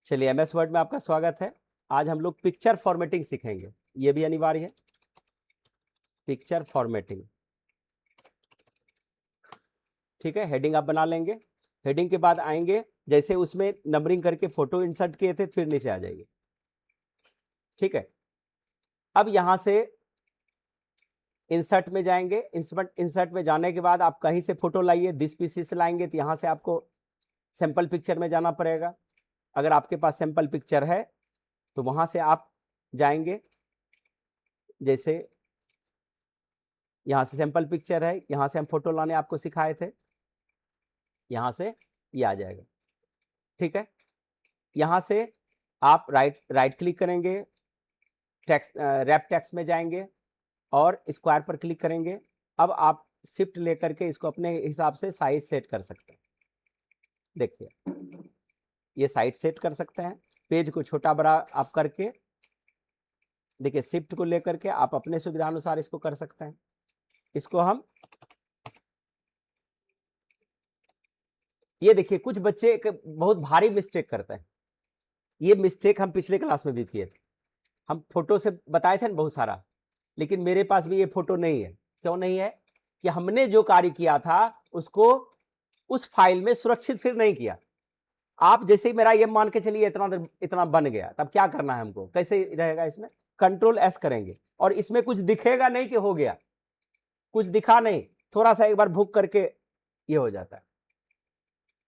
चलिए, MS word में आपका स्वागत है। आज हम लोग पिक्चर फॉर्मेटिंग सीखेंगे, ये भी अनिवार्य है। पिक्चर फॉर्मेटिंग, ठीक है। हेडिंग आप बना लेंगे। हेडिंग के बाद आएंगे, जैसे उसमें नंबरिंग करके फोटो इंसर्ट किए थे, फिर नीचे आ जाइए, ठीक है। अब यहां से इंसर्ट में जाएंगे। इंसर्ट में जाने के बाद आप कहीं से फोटो लाइए, दिस पीसी से लाएंगे तो यहां से आपको सैंपल पिक्चर में जाना पड़ेगा। अगर आपके पास सैंपल पिक्चर है तो वहां से आप जाएंगे, जैसे यहां से सैंपल पिक्चर है, यहां से हम फोटो लाने आपको सिखाए थे, यहां से ये आ जाएगा, ठीक है। यहां से आप राइट क्लिक करेंगे, टेक्स्ट रैप टेक्स्ट में जाएंगे और स्क्वायर पर क्लिक करेंगे। अब आप शिफ्ट लेकर के इसको अपने हिसाब से साइज सेट कर सकते हैं। देखिए, ये साइज सेट कर सकते हैं। पेज को छोटा बड़ा आप करके, देखिए शिफ्ट को लेकर के आप अपने सुविधा अनुसार इसको कर सकते हैं। इसको हम, ये देखिए कुछ बच्चे एक बहुत भारी मिस्टेक करते हैं। ये मिस्टेक हम पिछले क्लास में भी किए थे। हम फोटो से बताए थे ना बहुत सारा, लेकिन मेरे पास भी ये फोटो नहीं है। क्यों नहीं है? कि हमने जो कार्य किया था उसको उस फाइल में सुरक्षित फिर नहीं किया। आप जैसे ही मेरा ये मान के चलिए इतना बन गया, तब क्या करना है हमको, कैसे रहेगा? इसमें कंट्रोल एस करेंगे और इसमें कुछ दिखेगा नहीं कि हो गया, कुछ दिखा नहीं, थोड़ा सा एक बार भूख करके ये हो जाता है,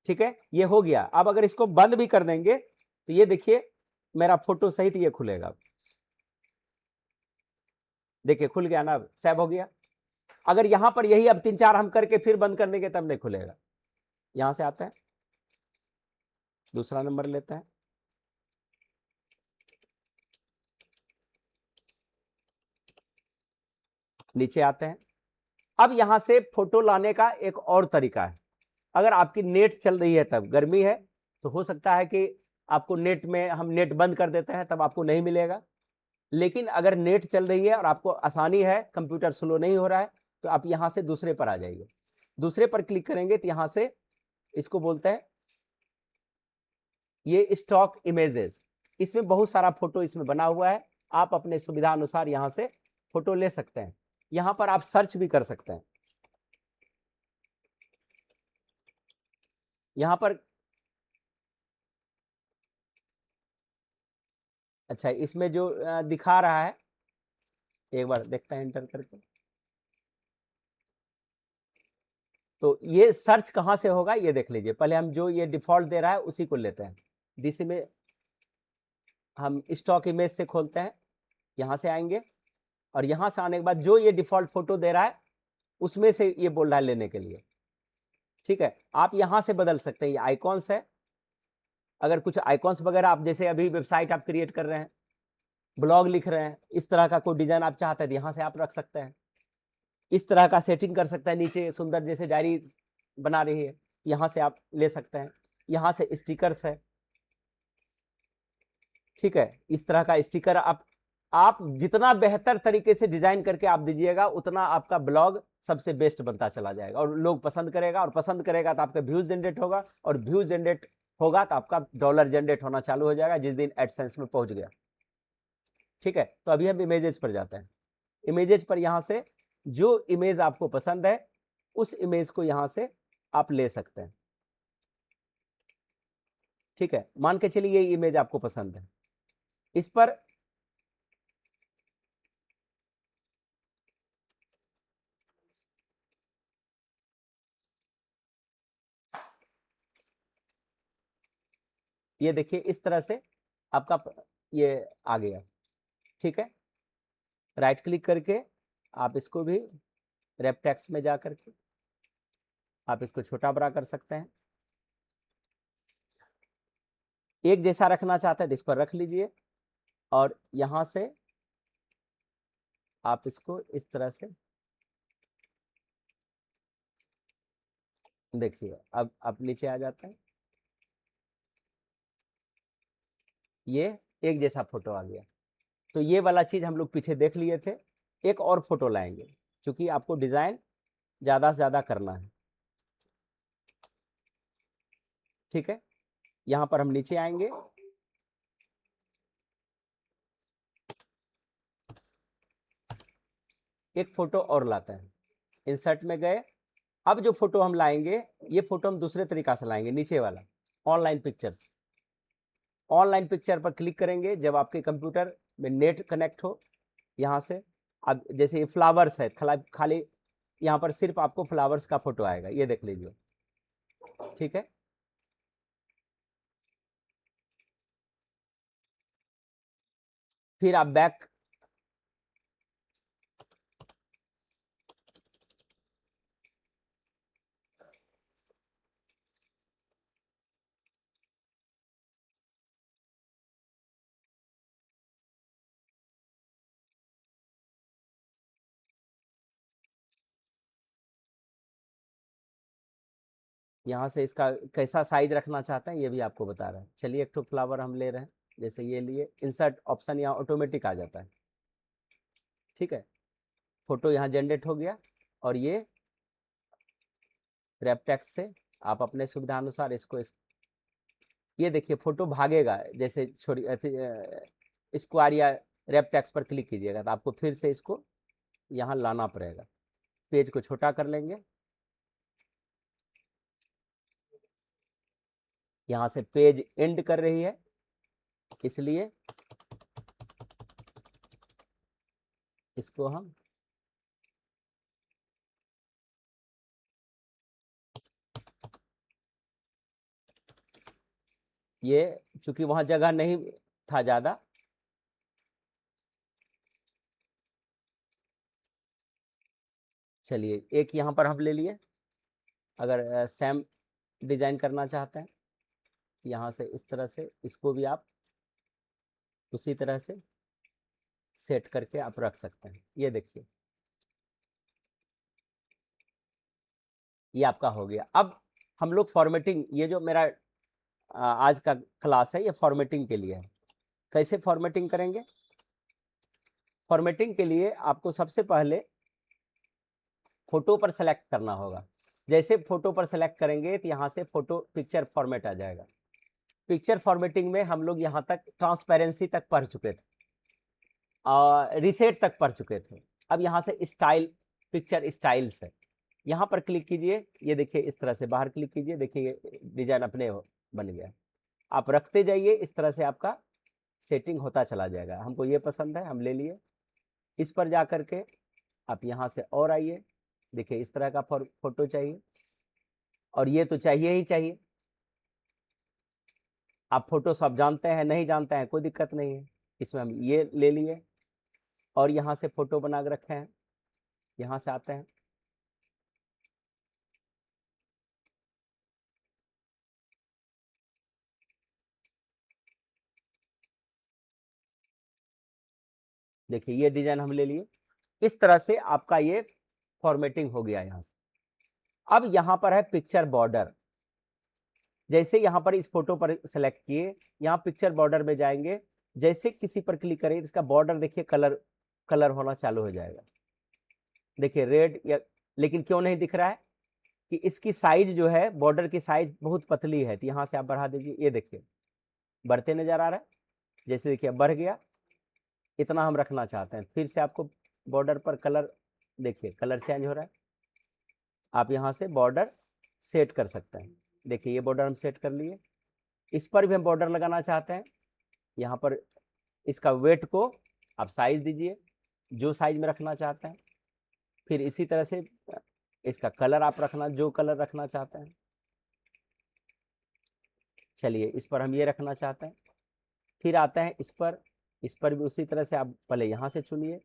ठीक है। ये हो गया। अब अगर इसको बंद भी कर देंगे तो ये देखिए मेरा फोटो सहित ये खुलेगा। देखिए खुल गया ना, अब सेव हो गया। अगर यहां पर यही अब 3-4 हम करके फिर बंद कर देंगे तब नहीं खुलेगा। यहां से आते हैं, दूसरा नंबर लेते हैं, नीचे आते हैं। अब यहां से फोटो लाने का एक और तरीका है। अगर आपकी नेट चल रही है, तब गर्मी है तो हो सकता है कि आपको नेट में हम नेट बंद कर देते हैं, तब आपको नहीं मिलेगा। लेकिन अगर नेट चल रही है और आपको आसानी है, कंप्यूटर स्लो नहीं हो रहा है, तो आप यहां से दूसरे पर आ जाइए। दूसरे पर क्लिक करेंगे तो यहां से इसको बोलते हैं ये स्टॉक इमेजेस। इसमें बहुत सारा फोटो इसमें बना हुआ है। आप अपने सुविधा अनुसार यहां से फोटो ले सकते हैं। यहां पर आप सर्च भी कर सकते हैं। यहां पर अच्छा, इसमें जो दिखा रहा है, एक बार देखते हैं एंटर करके। तो ये सर्च कहां से होगा ये देख लीजिए। पहले हम जो ये डिफॉल्ट दे रहा है उसी को लेते हैं। दिस में हम स्टॉक इमेज से खोलते हैं, यहां से आएंगे और यहां से आने के बाद जो ये डिफॉल्ट फोटो दे रहा है उसमें से ये बोल रहा है लेने के लिए, ठीक है। आप यहां से बदल सकते हैं। ये आइकॉन्स है, अगर कुछ आइकॉन्स वगैरह आप, जैसे अभी वेबसाइट आप क्रिएट कर रहे हैं, ब्लॉग लिख रहे हैं, इस तरह का कोई डिजाइन आप चाहते हैं तो यहां से आप रख सकते हैं। इस तरह का सेटिंग कर सकते हैं, नीचे सुंदर जैसे डायरी बना रही है, यहां से आप ले सकते हैं। यहां से स्टिकर्स है, ठीक है। इस तरह का स्टिकर आप जितना बेहतर तरीके से डिजाइन करके आप दीजिएगा, उतना आपका ब्लॉग सबसे बेस्ट बनता चला जाएगा और लोग पसंद करेगा, और पसंद करेगा तो आपका व्यूज जनरेट होगा, और व्यूज जनरेट होगा तो आपका डॉलर जनरेट होना चालू हो जाएगा जिस दिन एडसेंस में पहुंच गया, ठीक है। तो अभी हम इमेजेस पर जाते हैं। इमेजेस पर यहां से जो इमेज आपको पसंद है उस इमेज को यहां से आप ले सकते हैं, ठीक है। मान के चलिए ये इमेज आपको पसंद है, इस पर ये देखिए इस तरह से आपका ये आ गया, ठीक है। राइट क्लिक करके आप इसको भी रैप टेक्स्ट में जा करके आप इसको छोटा बड़ा कर सकते हैं। एक जैसा रखना चाहते हैं तो इस पर रख लीजिए, और यहां से आप इसको इस तरह से देखिए। अब आप नीचे आ जाते हैं, ये एक जैसा फोटो आ गया। तो ये वाला चीज हम लोग पीछे देख लिए थे। एक और फोटो लाएंगे, क्योंकि आपको डिजाइन ज्यादा से ज्यादा करना है, ठीक है। यहां पर हम नीचे आएंगे, एक फोटो और लाते हैं, इंसर्ट में गए। अब जो फोटो हम लाएंगे, ये फोटो हम दूसरे तरीका से लाएंगे, नीचे वाला ऑनलाइन पिक्चर्स। ऑनलाइन पिक्चर पर क्लिक करेंगे जब आपके कंप्यूटर में नेट कनेक्ट हो। यहाँ से अब जैसे ये फ्लावर्स है, खाली यहाँ पर सिर्फ आपको फ्लावर्स का फोटो आएगा, ये देख लीजिए, ठीक है। फिर आप बैक, यहाँ से इसका कैसा साइज रखना चाहते हैं ये भी आपको बता रहा है। चलिए एक तो फ्लावर हम ले रहे हैं, जैसे ये लिए, इंसर्ट ऑप्शन यहाँ ऑटोमेटिक आ जाता है, ठीक है। फोटो यहाँ जनरेट हो गया, और ये रैप टेक्स्ट से आप अपने सुविधा अनुसार इसको ये देखिए फोटो भागेगा, जैसे छोड़ी स्क्वायर या रैप टेक्स्ट पर क्लिक कीजिएगा तो आपको फिर से इसको यहाँ लाना पड़ेगा। पेज को छोटा कर लेंगे, यहाँ से पेज एंड कर रही है, इसलिए इसको हम ये, चूंकि वहां जगह नहीं था ज्यादा, चलिए एक यहाँ पर हम ले लिए। अगर सेम डिजाइन करना चाहते हैं, यहाँ से इस तरह से इसको भी आप उसी तरह से सेट करके आप रख सकते हैं। ये देखिए, ये आपका हो गया। अब हम लोग फॉर्मेटिंग, ये जो मेरा आज का क्लास है ये फॉर्मेटिंग के लिए है। कैसे फॉर्मेटिंग करेंगे? फॉर्मेटिंग के लिए आपको सबसे पहले फोटो पर सेलेक्ट करना होगा। जैसे फोटो पर सेलेक्ट करेंगे तो यहाँ से फोटो पिक्चर फॉर्मेट आ जाएगा। पिक्चर फॉर्मेटिंग में हम लोग यहाँ तक ट्रांसपेरेंसी तक पढ़ चुके थे, रिसेट तक पढ़ चुके थे। अब यहाँ से स्टाइल, पिक्चर स्टाइल्स है, यहाँ पर क्लिक कीजिए। ये देखिए इस तरह से बाहर क्लिक कीजिए, देखिए ये डिजाइन अपने बन गया। आप रखते जाइए, इस तरह से आपका सेटिंग होता चला जाएगा। हमको ये पसंद है, हम ले लिए। इस पर जा करके आप यहाँ से और आइए, देखिए इस तरह का फोटो चाहिए, और ये तो चाहिए ही चाहिए। आप फोटो सब जानते हैं, नहीं जानते हैं कोई दिक्कत नहीं है, इसमें हम ये ले लिए और यहाँ से फोटो बना के रखे हैं। यहाँ से आते हैं, देखिए ये डिजाइन हम ले लिए। इस तरह से आपका ये फॉर्मेटिंग हो गया यहाँ से। अब यहाँ पर है पिक्चर बॉर्डर। जैसे यहाँ पर इस फोटो पर सेलेक्ट किए, यहाँ पिक्चर बॉर्डर में जाएंगे, जैसे किसी पर क्लिक करें इसका बॉर्डर देखिए कलर होना चालू हो जाएगा। देखिए रेड, या लेकिन क्यों नहीं दिख रहा है कि इसकी साइज जो है, बॉर्डर की साइज बहुत पतली है, तो यहाँ से आप बढ़ा दीजिए। ये देखिए बढ़ते नजर आ रहा है, जैसे देखिए बढ़ गया, इतना हम रखना चाहते हैं। फिर से आपको बॉर्डर पर कलर, देखिए कलर चेंज हो रहा है। आप यहाँ से बॉर्डर सेट कर सकते हैं। देखिए ये बॉर्डर हम सेट कर लिए। इस पर भी हम बॉर्डर लगाना चाहते हैं, यहाँ पर इसका वेट को आप साइज दीजिए जो साइज में रखना चाहते हैं। फिर इसी तरह से इसका कलर आप रखना, जो कलर रखना चाहते हैं। चलिए इस पर हम ये रखना चाहते हैं। फिर आते हैं इस पर भी उसी तरह से आप पहले यहाँ से चुनिए,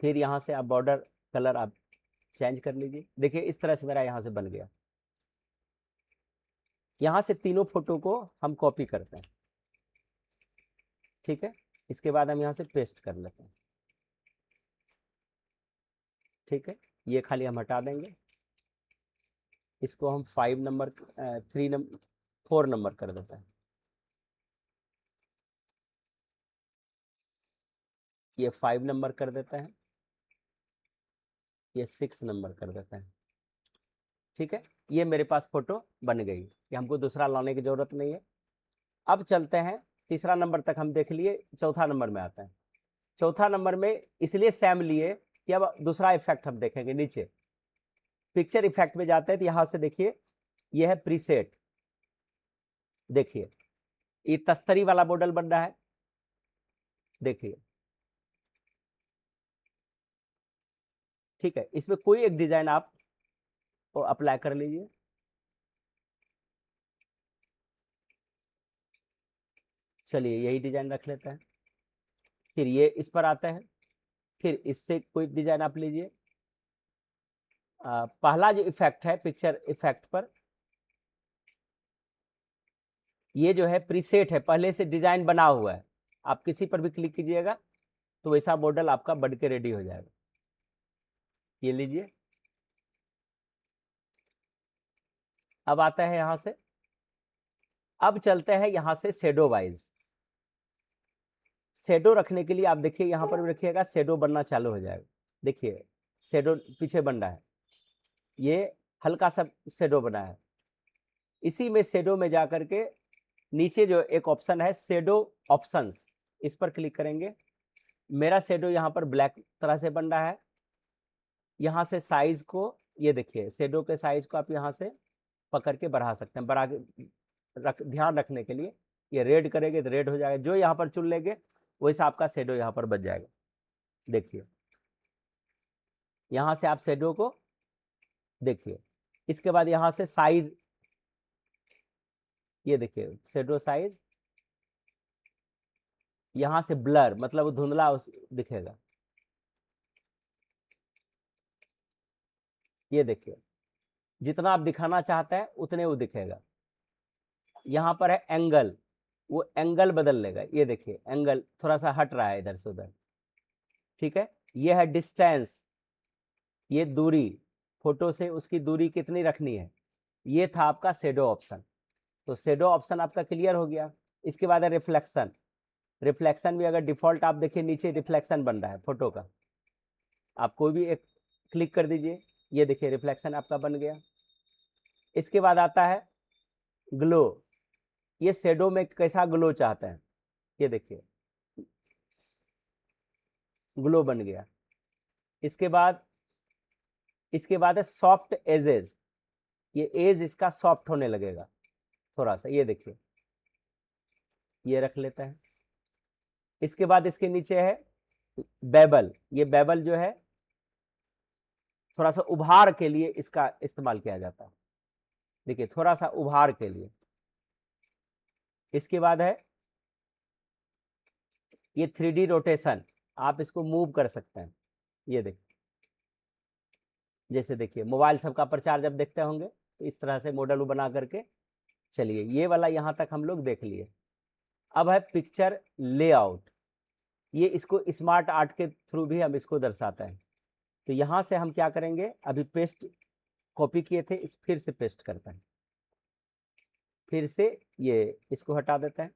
फिर यहाँ से आप बॉर्डर कलर आप चेंज कर लीजिए। देखिए इस तरह से मेरा यहाँ से बन गया। यहाँ से तीनों फोटो को हम कॉपी करते हैं, ठीक है। इसके बाद हम यहाँ से पेस्ट कर लेते हैं, ठीक है। ये खाली हम हटा देंगे, इसको हम 5 नंबर 3 नंबर 4 नंबर कर देते हैं। ये 5 नंबर कर देते हैं, ये 6 नंबर कर देते हैं, ठीक है। ये मेरे पास फोटो बन गई, ये हमको दूसरा लाने की जरूरत नहीं है। अब चलते हैं, तीसरा नंबर तक हम देख लिए, चौथा नंबर में आते हैं। चौथा नंबर में इसलिए सैम लिए कि अब दूसरा इफेक्ट हम देखेंगे। नीचे पिक्चर इफेक्ट में जाते हैं तो यहां से देखिए यह है प्रीसेट। देखिए ये तस्तरी वाला मॉडल बन रहा है, देखिए ठीक है। इसमें कोई एक डिजाइन आप अप्लाई कर लीजिए। चलिए यही डिजाइन रख लेते हैं। फिर ये इस पर आता है, फिर इससे कोई डिजाइन आप लीजिए। पहला जो इफेक्ट है पिक्चर इफेक्ट पर, ये जो है प्रीसेट है, पहले से डिजाइन बना हुआ है। आप किसी पर भी क्लिक कीजिएगा तो वैसा मॉडल आपका बन के रेडी हो जाएगा। ये लीजिए। अब आता है यहां से, अब चलते हैं यहां से शेडो वाइज। शेडो रखने के लिए आप देखिए यहां पर भी रखिएगा, शेडो बनना चालू हो जाएगा। देखिए शेडो पीछे बन रहा है, ये हल्का सा शेडो बना है। इसी में शेडो में जाकर के नीचे जो एक ऑप्शन है शेडो ऑप्शंस, इस पर क्लिक करेंगे। मेरा शेडो यहाँ पर ब्लैक तरह से बन रहा है। यहाँ से साइज को, ये देखिए शेडो के साइज को आप यहाँ से पकड़ के बढ़ा सकते हैं। बढ़ा के ध्यान रखने के लिए ये रेड करेंगे तो रेड हो जाएगा, जो यहाँ पर चुन लेंगे वैसा आपका शेडो यहाँ पर बच जाएगा। देखिए यहाँ से आप शेडो को देखिए। इसके बाद यहाँ से साइज, ये देखिए शेडो साइज, यहाँ से ब्लर मतलब धुंधला दिखेगा। ये देखिए जितना आप दिखाना चाहते हैं उतने वो दिखेगा। यहाँ पर है एंगल, वो एंगल बदल लेगा। ये देखिए एंगल थोड़ा सा हट रहा है इधर से उधर, ठीक है। ये है डिस्टेंस, ये दूरी, फोटो से उसकी दूरी कितनी रखनी है। ये था आपका शेडो ऑप्शन। तो शेडो ऑप्शन आपका क्लियर हो गया। इसके बाद है रिफ्लेक्शन। रिफ्लेक्शन भी अगर डिफॉल्ट आप देखिए नीचे रिफ्लेक्शन बन रहा है फोटो का, आप कोई भी एक क्लिक कर दीजिए। ये देखिए रिफ्लेक्शन आपका बन गया। इसके बाद आता है ग्लो। ये शेडो में कैसा ग्लो चाहते हैं, ये देखिए ग्लो बन गया। इसके बाद है सॉफ्ट एजेस। ये एज इसका सॉफ्ट होने लगेगा थोड़ा सा, ये देखिए ये रख लेते हैं। इसके बाद इसके नीचे है बेबल। ये बेबल जो है थोड़ा सा उभार के लिए इसका इस्तेमाल किया जाता है, देखिए थोड़ा सा उभार के लिए। इसके बाद है ये 3D रोटेशन, आप इसको मूव कर सकते हैं। ये देखिए जैसे देखिए मोबाइल सबका प्रचार जब देखते होंगे तो इस तरह से मॉडल बना करके। चलिए ये वाला यहां तक हम लोग देख लिए। अब है पिक्चर लेआउट। ये इसको स्मार्ट आर्ट के थ्रू भी हम इसको दर्शाते हैं। तो यहां से हम क्या करेंगे, अभी पेस्ट कॉपी किए थे, इस फिर से पेस्ट करते हैं। फिर से ये इसको हटा देते हैं,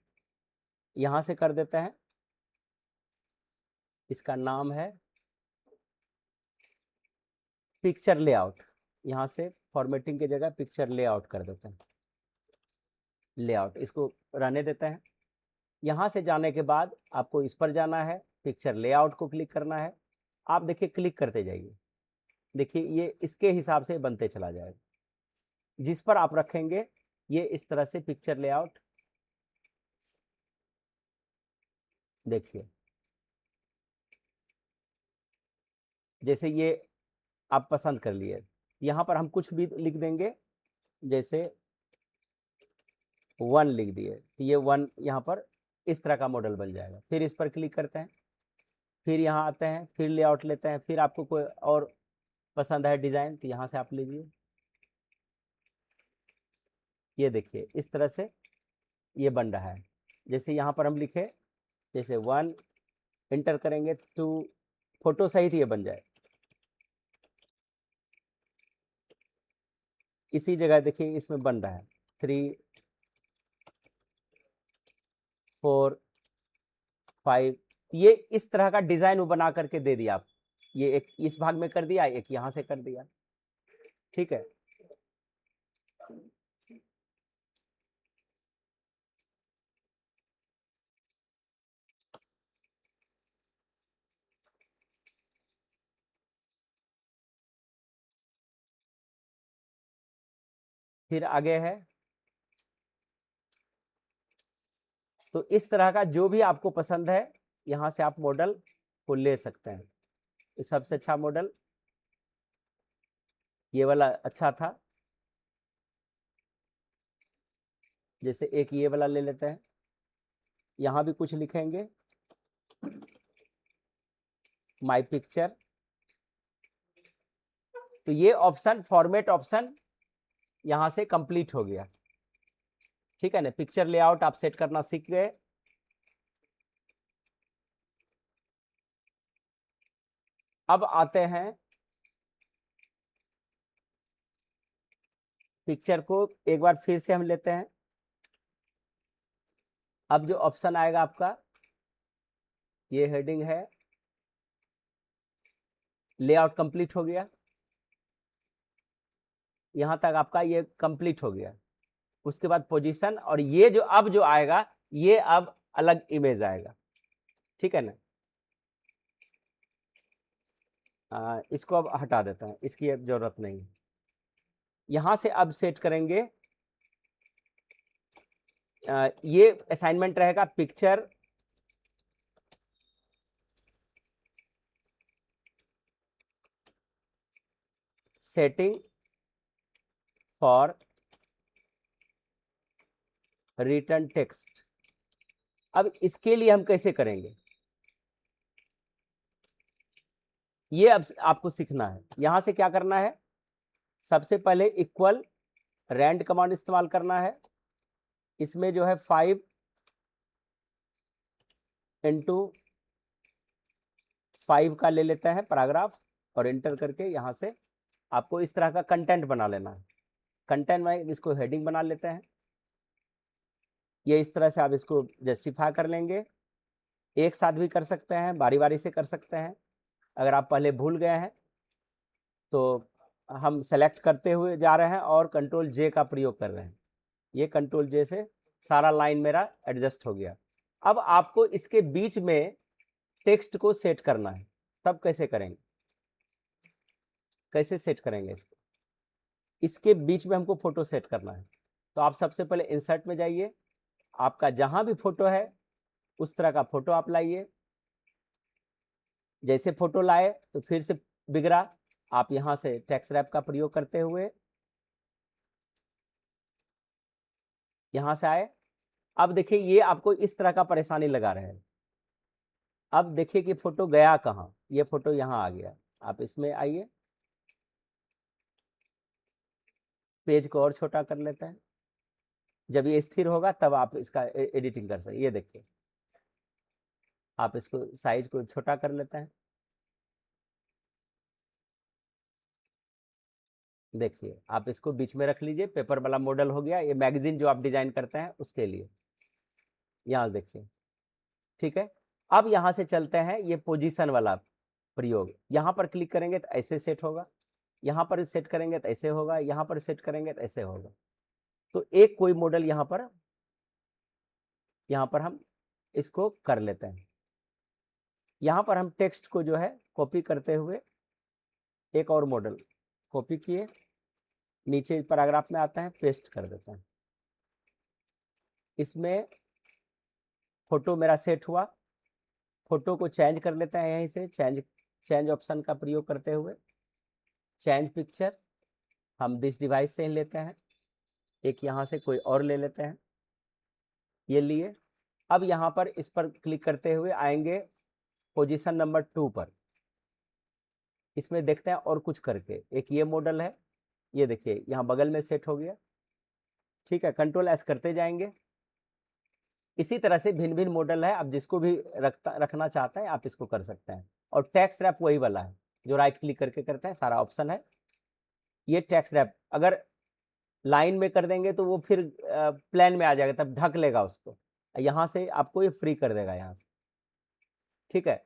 यहां से कर देते हैं, इसका नाम है पिक्चर लेआउट। यहां से फॉर्मेटिंग की जगह पिक्चर लेआउट कर देते हैं। लेआउट इसको रहने देते हैं। यहां से जाने के बाद आपको इस पर जाना है, पिक्चर लेआउट को क्लिक करना है। आप देखिए क्लिक करते जाइए, देखिए ये इसके हिसाब से बनते चला जाएगा। जिस पर आप रखेंगे ये इस तरह से पिक्चर लेआउट, देखिए जैसे ये आप पसंद कर लिए। यहाँ पर हम कुछ भी लिख देंगे, जैसे 1 लिख दिए तो ये 1 यहाँ पर इस तरह का मॉडल बन जाएगा। फिर इस पर क्लिक करते हैं, फिर यहाँ आते हैं, फिर लेआउट लेते हैं। फिर आपको कोई और पसंद है डिज़ाइन तो यहाँ से आप लीजिए। ये देखिए इस तरह से ये बन रहा है। जैसे यहाँ पर हम लिखे, जैसे 1 एंटर करेंगे 2, फोटो सहित ये बन जाए। इसी जगह देखिए इसमें बन रहा है 3, 4, 5। ये इस तरह का डिजाइन वो बना करके दे दिया। आप ये एक इस भाग में कर दिया, एक यहां से कर दिया, ठीक है। फिर आगे है। तो इस तरह का जो भी आपको पसंद है यहाँ से आप मॉडल को ले सकते हैं। सबसे अच्छा मॉडल ये वाला अच्छा था, जैसे एक ये वाला ले लेते हैं। यहाँ भी कुछ लिखेंगे, माय पिक्चर। तो ये ऑप्शन, फॉर्मेट ऑप्शन यहाँ से कंप्लीट हो गया। ठीक है ना, पिक्चर लेआउट आप सेट करना सीख गए। अब आते हैं पिक्चर को एक बार फिर से हम लेते हैं। अब जो ऑप्शन आएगा आपका, ये हेडिंग है, लेआउट कंप्लीट हो गया। यहां तक आपका ये कंप्लीट हो गया। उसके बाद पोजीशन, और ये जो अब जो आएगा ये अब अलग इमेज आएगा। ठीक है ना, इसको अब हटा देता है, इसकी अब जरूरत नहीं। यहां से अब सेट करेंगे, ये असाइनमेंट रहेगा, picture setting for return text. अब इसके लिए हम कैसे करेंगे ये अब आपको सीखना है। यहां से क्या करना है, सबसे पहले इक्वल रैंड कमांड इस्तेमाल करना है। इसमें जो है 5 × 5 का ले लेते हैं पैराग्राफ, और एंटर करके यहाँ से आपको इस तरह का कंटेंट बना लेना है। कंटेंट में इसको हेडिंग बना लेते हैं। ये इस तरह से आप इसको जस्टिफाई कर लेंगे। एक साथ भी कर सकते हैं, बारी बारी से कर सकते हैं। अगर आप पहले भूल गए हैं तो हम सेलेक्ट करते हुए जा रहे हैं और कंट्रोल जे का प्रयोग कर रहे हैं। ये कंट्रोल जे से सारा लाइन मेरा एडजस्ट हो गया। अब आपको इसके बीच में टेक्स्ट को सेट करना है। तब कैसे करेंगे, कैसे सेट करेंगे इसको, इसके बीच में हमको फोटो सेट करना है। तो आप सबसे पहले इंसर्ट में जाइए, आपका जहां भी फोटो है उस तरह का फोटो आप लाइए। जैसे फोटो लाए तो फिर से बिगड़ा, आप यहां से टेक्स्ट रैप का प्रयोग करते हुए यहां से आए। अब देखिए ये आपको इस तरह का परेशानी लगा रहे हैं। अब देखिए कि फोटो गया कहाँ, ये फोटो यहाँ आ गया। आप इसमें आइए, पेज को और छोटा कर लेते हैं। जब ये स्थिर होगा तब आप इसका एडिटिंग कर सकते। ये देखिए, आप इसको साइज को छोटा कर लेते हैं। देखिए आप इसको बीच में रख लीजिए, पेपर वाला मॉडल हो गया। ये मैगजीन जो आप डिजाइन करते हैं उसके लिए, यहाँ देखिए। ठीक है, अब यहाँ से चलते हैं ये पोजीशन वाला प्रयोग। यहाँ पर क्लिक करेंगे तो ऐसे सेट होगा, यहाँ पर सेट करेंगे तो ऐसे होगा, यहाँ पर सेट करेंगे तो ऐसे होगा। तो एक कोई मॉडल यहाँ पर हम इसको कर लेते हैं। यहाँ पर हम टेक्स्ट को जो है कॉपी करते हुए एक और मॉडल कॉपी किए, नीचे पैराग्राफ में आता है, पेस्ट कर देते हैं। इसमें फोटो मेरा सेट हुआ, फोटो को चेंज कर लेते हैं। यहीं से चेंज ऑप्शन का प्रयोग करते हुए चेंज पिक्चर हम दिस डिवाइस से लेते हैं, एक यहाँ से कोई और ले लेते हैं, ये लिए। अब यहाँ पर इस पर क्लिक करते हुए आएंगे पोजीशन नंबर 2 पर। इसमें देखते हैं और कुछ करके, एक ये मॉडल है, ये देखिए यहाँ बगल में सेट हो गया। ठीक है, कंट्रोल एस करते जाएंगे। इसी तरह से भिन्न भिन्न मॉडल है, आप जिसको भी रखना चाहते हैं आप इसको कर सकते हैं। और टेक्स्ट रैप वही वाला है जो राइट क्लिक करके करते हैं, सारा ऑप्शन है। ये टेक्स्ट रैप अगर लाइन में कर देंगे तो वो फिर प्लेन में आ जाएगा, तब ढक लेगा उसको। यहाँ से आपको ये फ्री कर देगा यहाँ से। ठीक है,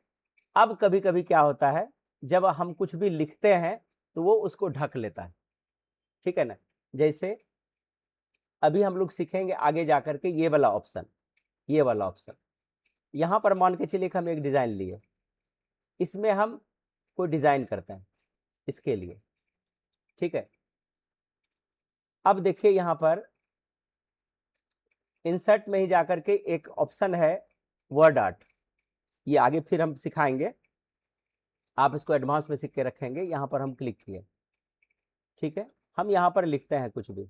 अब कभी कभी क्या होता है, जब हम कुछ भी लिखते हैं तो वो उसको ढक लेता है। ठीक है ना, जैसे अभी हम लोग सीखेंगे आगे जाकर के ये वाला ऑप्शन, ये वाला ऑप्शन। यहाँ पर मान के चलिए कि हम एक डिजाइन लिए, इसमें हम कोई डिजाइन करते हैं इसके लिए। ठीक है, अब देखिए यहां पर इंसर्ट में ही जाकर के एक ऑप्शन है वर्ड आर्ट, ये आगे फिर हम सिखाएंगे, आप इसको एडवांस में सीख के रखेंगे। यहां पर हम क्लिक किए, ठीक है, हम यहां पर लिखते हैं कुछ भी,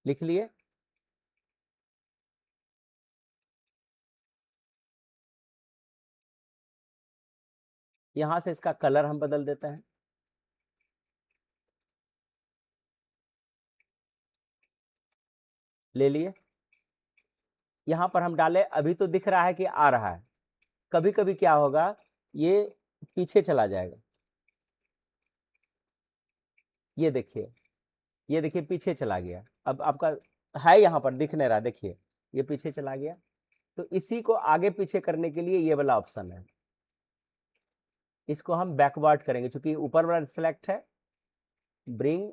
लिख लिए। यहां से इसका कलर हम बदल देते हैं, ले लिए। यहां पर हम डाले, अभी तो दिख रहा है कि आ रहा है, कभी कभी क्या होगा ये पीछे चला जाएगा, ये देखिए, ये देखिए पीछे चला गया। अब आपका है यहां पर दिख नहीं रहा, देखिए ये पीछे चला गया। तो इसी को आगे पीछे करने के लिए ये वाला ऑप्शन है, इसको हम बैकवर्ड करेंगे, क्योंकि ऊपर वाला सिलेक्ट है, ब्रिंग,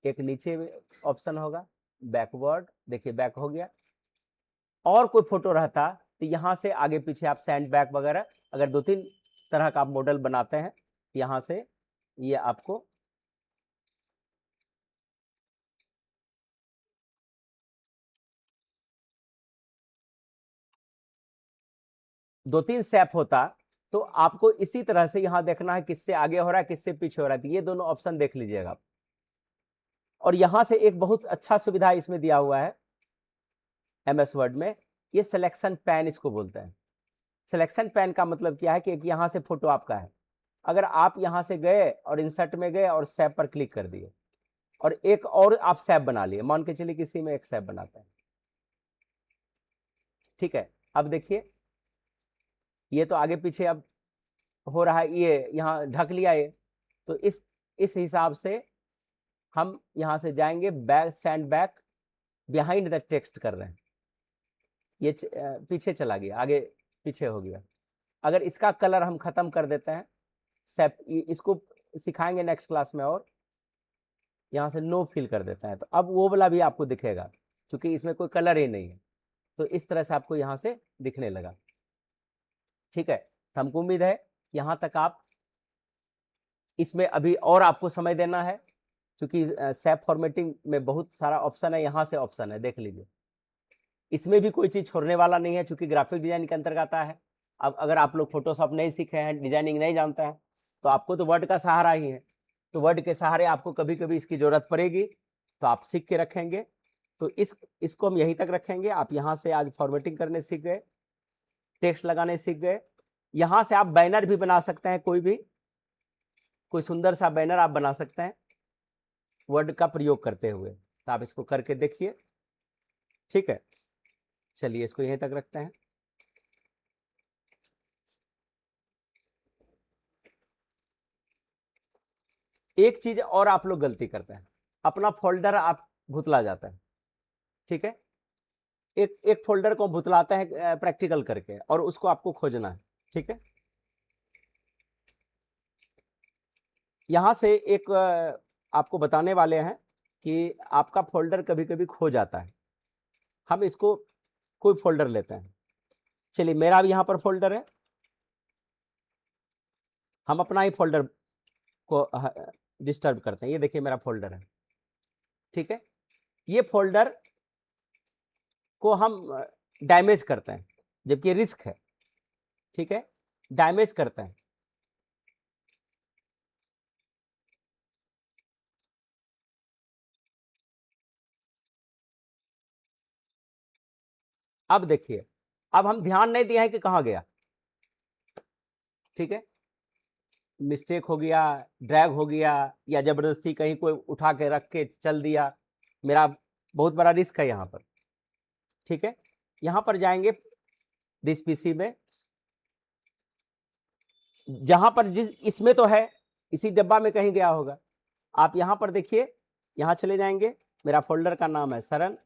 एक नीचे ऑप्शन होगा बैकवर्ड, देखिए बैक हो गया। और कोई फोटो रहता तो यहां से आगे पीछे आप सैंड बैक वगैरह, अगर 2-3 तरह का आप मॉडल बनाते हैं, यहां से ये आपको दो तीन स्टेप होता, तो आपको इसी तरह से यहां देखना है किससे आगे हो रहा है किससे पीछे हो रहा है, तो ये दोनों ऑप्शन देख लीजिएगा। और यहां से एक बहुत अच्छा सुविधा इसमें दिया हुआ है एमएस वर्ड में, ये सिलेक्शन पैन इसको बोलते हैं। सिलेक्शन पैन का मतलब क्या है कि एक यहां से फोटो आपका है, अगर आप यहां से गए और इंसर्ट में गए और सैप पर क्लिक कर दिए और एक और आप सैप बना लिए, मान के चलिए किसी में एक सैप बनाते हैं, ठीक है। अब देखिए ये तो आगे पीछे अब हो रहा है, ये यहाँ ढक लिया ये, तो इस हिसाब से हम यहां से जाएंगे back, send back behind the text कर रहे हैं, ये पीछे चला गया, आगे पीछे हो गया। अगर इसका कलर हम खत्म कर देते हैं, सेप इसको सिखाएंगे नेक्स्ट क्लास में, और यहाँ से नो फिल कर देते हैं, तो अब वो वाला भी आपको दिखेगा, क्योंकि इसमें कोई कलर ही नहीं है, तो इस तरह से आपको यहाँ से दिखने लगा, ठीक है। तो हमको उम्मीद है यहाँ तक आप, इसमें अभी और आपको समय देना है, क्योंकि सेप फॉर्मेटिंग में बहुत सारा ऑप्शन है, यहाँ से ऑप्शन है, देख लीजिए, इसमें भी कोई चीज छोड़ने वाला नहीं है, क्योंकि ग्राफिक डिजाइन के अंतर्गत आता है। अब अगर आप लोग फोटोशॉप नहीं सीखे हैं, डिजाइनिंग नहीं जानते हैं, तो आपको तो वर्ड का सहारा ही है, तो वर्ड के सहारे आपको कभी कभी इसकी जरूरत पड़ेगी, तो आप सीख के रखेंगे। तो इसको हम यहीं तक रखेंगे। आप यहाँ से आज फॉर्मेटिंग करने सीख गए, टेक्स्ट लगाने सीख गए, यहाँ से आप बैनर भी बना सकते हैं, कोई सुंदर सा बैनर आप बना सकते हैं वर्ड का प्रयोग करते हुए, तो आप इसको करके देखिए, ठीक है। चलिए इसको यहीं तक रखते हैं। एक चीज और आप लोग गलती करते हैं, अपना फोल्डर आप भुतला जाता है, ठीक है। एक फोल्डर को भुतलाते हैं प्रैक्टिकल करके, और उसको आपको खोजना है, ठीक है। यहां से एक आपको बताने वाले हैं कि आपका फोल्डर कभी कभी खो जाता है, हम इसको कोई फोल्डर लेते हैं, चलिए मेरा भी यहाँ पर फोल्डर है, हम अपना ही फोल्डर को डिस्टर्ब करते हैं, ये देखिए मेरा फोल्डर है, ठीक है। ये फोल्डर को हम डैमेज करते हैं, जबकि रिस्क है, ठीक है, डैमेज करते हैं। अब देखिए, अब हम ध्यान नहीं दिया है कि कहां गया, ठीक है, मिस्टेक हो गया, ड्रैग हो गया, या जबरदस्ती कहीं कोई उठा के रख के चल दिया, मेरा बहुत बड़ा रिस्क है यहाँ पर, ठीक है। यहाँ पर जाएंगे दिस पीसी में, जहां पर जिस इसमें तो है, इसी डब्बा में कहीं गया होगा, आप यहाँ पर देखिए, यहाँ चले जाएंगे, मेरा फोल्डर का नाम है सरन,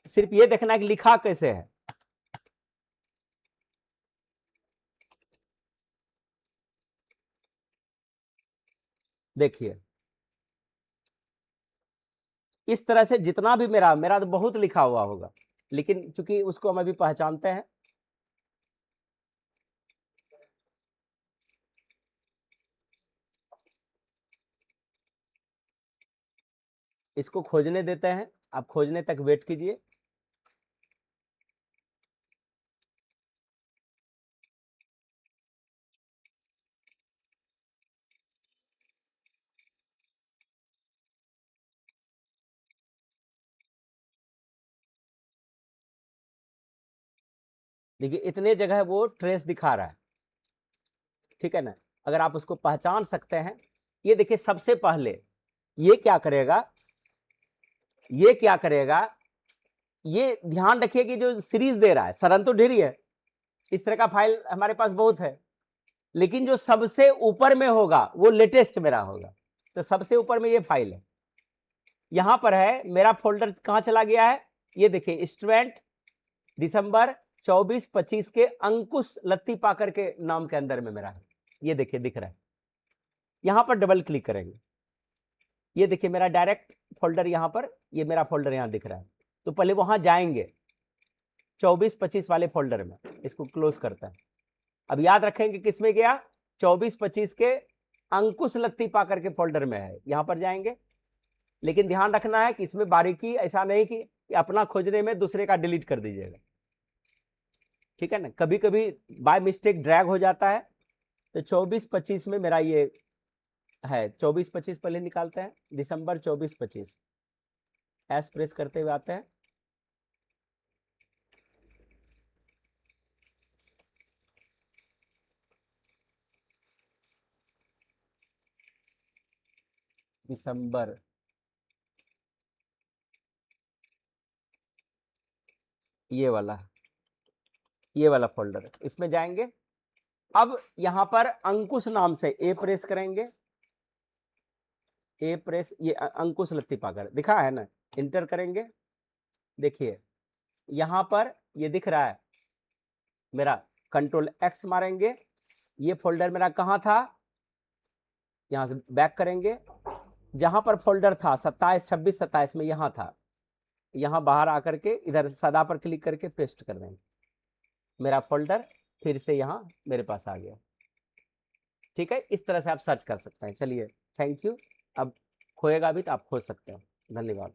सिर्फ ये देखना है कि लिखा कैसे है, देखिए इस तरह से जितना भी मेरा तो बहुत लिखा हुआ होगा, लेकिन चूंकि उसको हम अभी पहचानते हैं, इसको खोजने देते हैं, आप खोजने तक वेट कीजिए। देखिए इतने जगह वो ट्रेस दिखा रहा है, ठीक है ना। अगर आप उसको पहचान सकते हैं, ये देखिए सबसे पहले ये क्या करेगा, ये क्या करेगा, ये ध्यान रखिए कि जो सीरीज दे रहा है, सरन तो ढेरी है, इस तरह का फाइल हमारे पास बहुत है, लेकिन जो सबसे ऊपर में होगा वो लेटेस्ट मेरा होगा। तो सबसे ऊपर में ये फाइल है, यहां पर है मेरा फोल्डर। कहां चला गया है, ये देखिए स्टूडेंट दिसंबर 24-25 के अंकुश लत्ती पाकर के नाम के अंदर में मेरा है, ये देखिए दिख रहा है। यहां पर डबल क्लिक करेंगे, ये देखिए मेरा डायरेक्ट फोल्डर यहां पर, ये मेरा फोल्डर यहां दिख रहा है। तो पहले वहां जाएंगे 24-25 वाले फोल्डर में, इसको क्लोज करता है। अब याद रखेंगे किस में गया, 24-25 के अंकुश लत्ती पाकर के फोल्डर में है, यहां पर जाएंगे। लेकिन ध्यान रखना है कि इसमें बारीकी, ऐसा नहीं कि अपना खोजने में दूसरे का डिलीट कर दीजिएगा, ठीक है ना। कभी कभी बाय मिस्टेक ड्रैग हो जाता है। तो 24-25 में मेरा ये है, 24-25 पहले निकालते हैं, दिसंबर 24-25 एस प्रेस करते हुए आते हैं। दिसंबर, ये वाला फोल्डर है, इसमें जाएंगे। अब यहां पर अंकुश नाम से ए प्रेस करेंगे, ए प्रेस, ये अंकुश लत्ती पाकर दिखा है ना, इंटर करेंगे। देखिए यहां पर ये दिख रहा है मेरा, कंट्रोल एक्स मारेंगे, ये फोल्डर मेरा कहां था, यहां से बैक करेंगे, जहां पर फोल्डर था 27-26-27 में यहां था, यहां बाहर आकर के इधर सदा पर क्लिक करके पेस्ट कर देंगे, मेरा फोल्डर फिर से यहां मेरे पास आ गया, ठीक है। इस तरह से आप सर्च कर सकते हैं। चलिए थैंक यू। अब खोएगा भी तो आप खोज सकते हैं। धन्यवाद।